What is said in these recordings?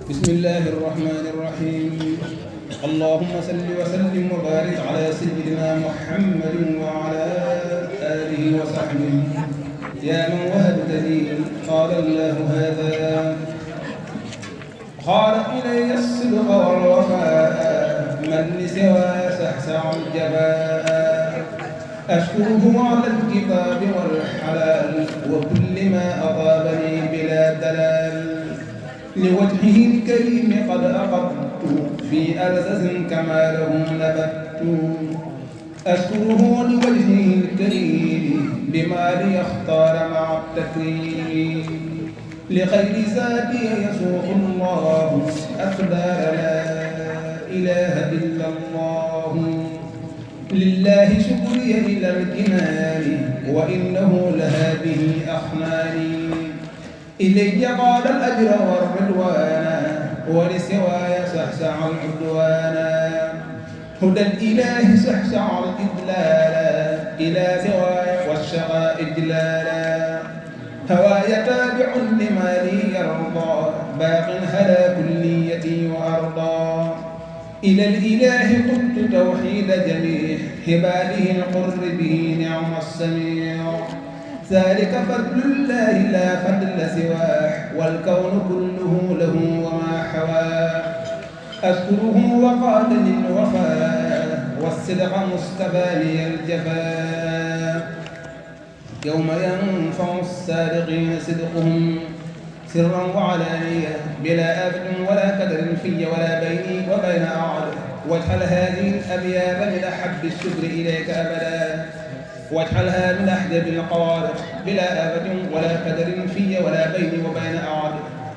بسم الله الرحمن الرحيم. اللهم صل وسلم وبارك على سيدنا محمد وعلى آله وصحبه. يا من وهبت لي قال الله هذا، قال إلي الصدق والوفاء، من لسوى سحسع الجباء. أشكره على الكتاب والحلال وكل ما أطابني بلا دلال. لوجهه الكريم قد أقبت في ألزز كما له نبت. أشكره لوجهه الكريم بما لي اختار مع التكريم. لخير زادي يسوق الله أقدار لا إله إلا الله. لله شكري إلى الجنان وإنه لها به أخناني. إلي قال الأجر والرضوان ولسواي سحسع العدوانا. هدى الإله سحسع الإدلال إلى سواي والشقاء إجلالا. هواي تابع لما لي يرضى باق هلا كليتي وأرضى. إلى الإله قلت توحيد جميع عباده القر به نعم السميع. ذلك فضل الله لا فضل سواه والكون كله له وما حواه. أشكره وقال للوفاء والصدق مستباني الجفاء. يوم ينفع الصادقين صدقهم سرا وعلانية بلا آفة ولا كدر في ولا بيني وبين أعد. واجعل هذه الأبيات من أحب الشكر إليك أبدا. واجعلها من أحجب القوارب بلا آفة ولا كدر في ولا بيني وبين أعد.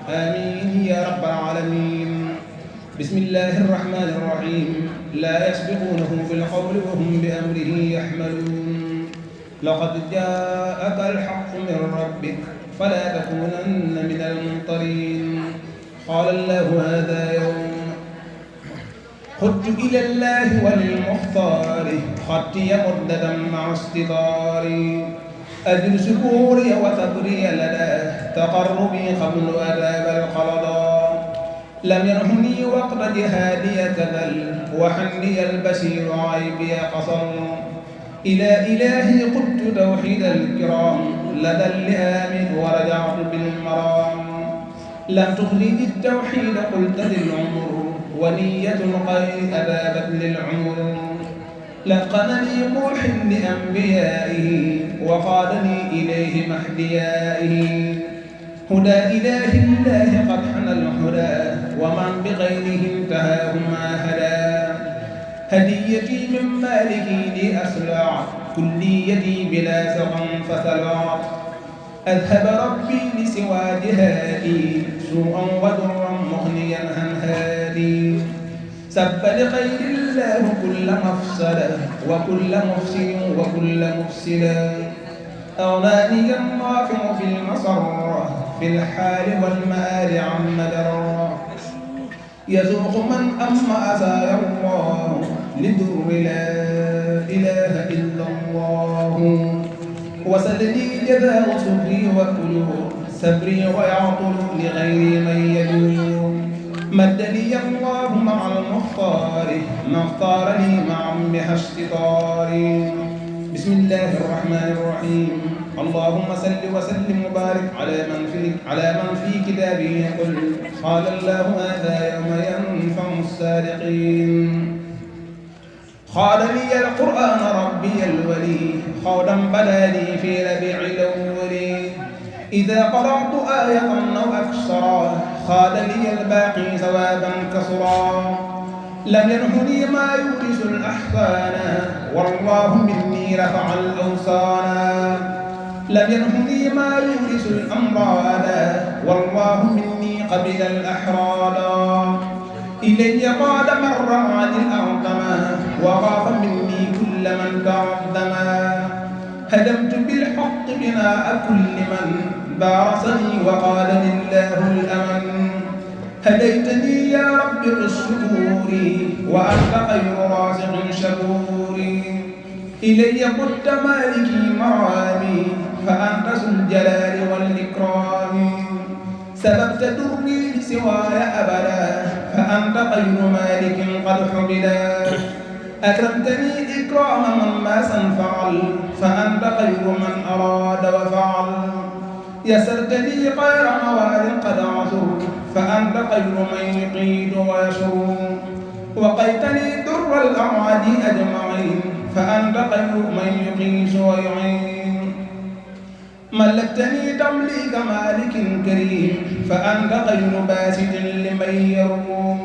آمين يا رب العالمين. بسم الله الرحمن الرحيم. لا يسبقونه بالقول وهم بأمره يحملون. لقد جاءك الحق من ربك فلا تكونن من الممترين. قال الله هذا يوم خدت إلى الله وللمختار خطي مدة مع استداري. أجل شكوري وصبري لدى تقربي قبل أداب القلدا. لم ينهني وقت جهادي كذل وحني البشير عيبي قصر. إلى إلهي قلت توحيد الكرام لدى اللئام ورجعت بالمرام. لم تخرج التوحيد قلت للعمر ونية الخير أبابت للعمر. لقنني موح لأنبيائه وقادني إليه محديائه. هدى إله الله قد حنى الهدى ومن بغيره انتهاه ما هدى. هديتي من مالكي لأسلع كليتي بلا سقم فسلعت. أذهب ربي لسوى جهادي سوءا وضرا مغنيا عن هادي. سب لخير الله كل مفسدة وكل مفسد وكل مفسدا. أغناني النافع في المسرة في الحال والمآل عن مدرة. يذوق من أما أزايا الله لدر لا إله إلا الله. وسلني جزاء صبري وكلوا صبري ويعطل لغير من يدور. مد لي الله مع المختار ما اختار لي مع عمها اشتطاري. بسم الله الرحمن الرحيم. اللهم صل وسلم وبارك على من في كتابه يقول قال الله هذا يوم ينفع الصادقين. قال لي القرآن ربي الولي خوضا بدا لي في ربيع الأول. إذا قرأت آية أو أكثرا خاد لي الباقي ثوابا كثرا. لم ينهني ما يورث الأحسان والله مني رفع الأوسانا. لم ينهني ما يورث الأمراض والله مني قبل الأحراض. إلي قال مر عن الأرضما وخاف مني كل من تردما. هدمت بالحق بناء كل من بارسني وقال لله الأمن. هديتني يا رب بالشكور وأنت خير رازق شكور. إلي قلت مالكي مرامي فأنت ذو الجلال والإكرام. سببت دربي سواي أبدا فأنت خير مالك قد حمدا أكرمتني إكرام من ما سنفعل فأنت خير من أراد وفعل يسرت لي خير موال قد عثر فأنت خير من يقيد ويشر وقيتني در الأعادي أجمعين فأنت خير من يقيس ويعين ملكتني تمليك مالك كريم فأنت خير باسط لمن يروم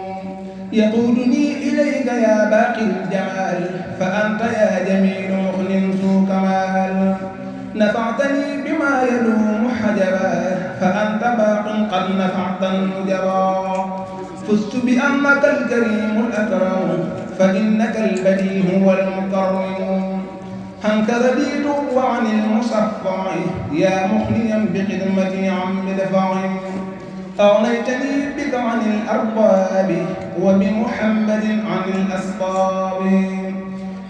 يقودني إليك يا باقي الجمال فأنت يا جميل مخل ذو كمال نفعتني بما يلوم حجبا فأنت باق قد نفعت النجبا فزت بأنك الكريم الأكرم فإنك البديع والمكرم عنك رديت وعن المصفع يا مخليا بخدمتي عن مدفع أغنيتني بك عن الأرباب وبمحمد عن الأسباب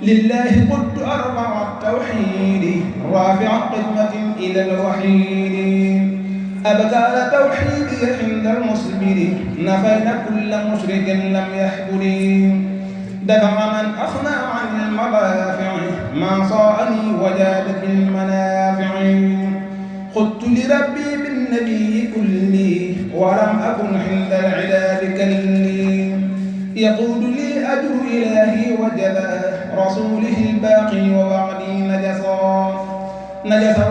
لله قلت أربع التوحيد رافع قدمة إلى الوحيد أبكار توحيدي عند المصبر نفينا كل مشرك لم يحبني دفع من أخنى عن المضافع ما صاءني وجاد بالمنافع خذت لربي بالنبي كلي ولم أكن عند العداد كلي يقول لي أجر إلهي وجدا رسوله الباقي ووعدي نجس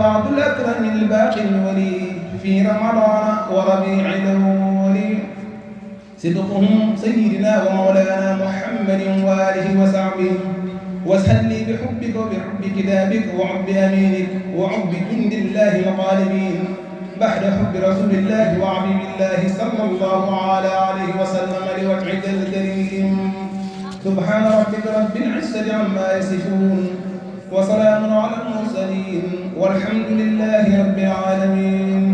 وعد الأكرم الباقي الولي في رمضان وربيع الأول صدقهم سيدنا ومولانا محمد وآله وصحبه واسهل لي بحبك وبحب كتابك وحب أمينك وحب جند الله الغالبين بعد حب رسول الله وعبيد الله صلى الله عليه وسلم لوجهك الكريم سبحان ربك رب العزة عما يصفون وسلام على المرسلين والحمد لله رب العالمين.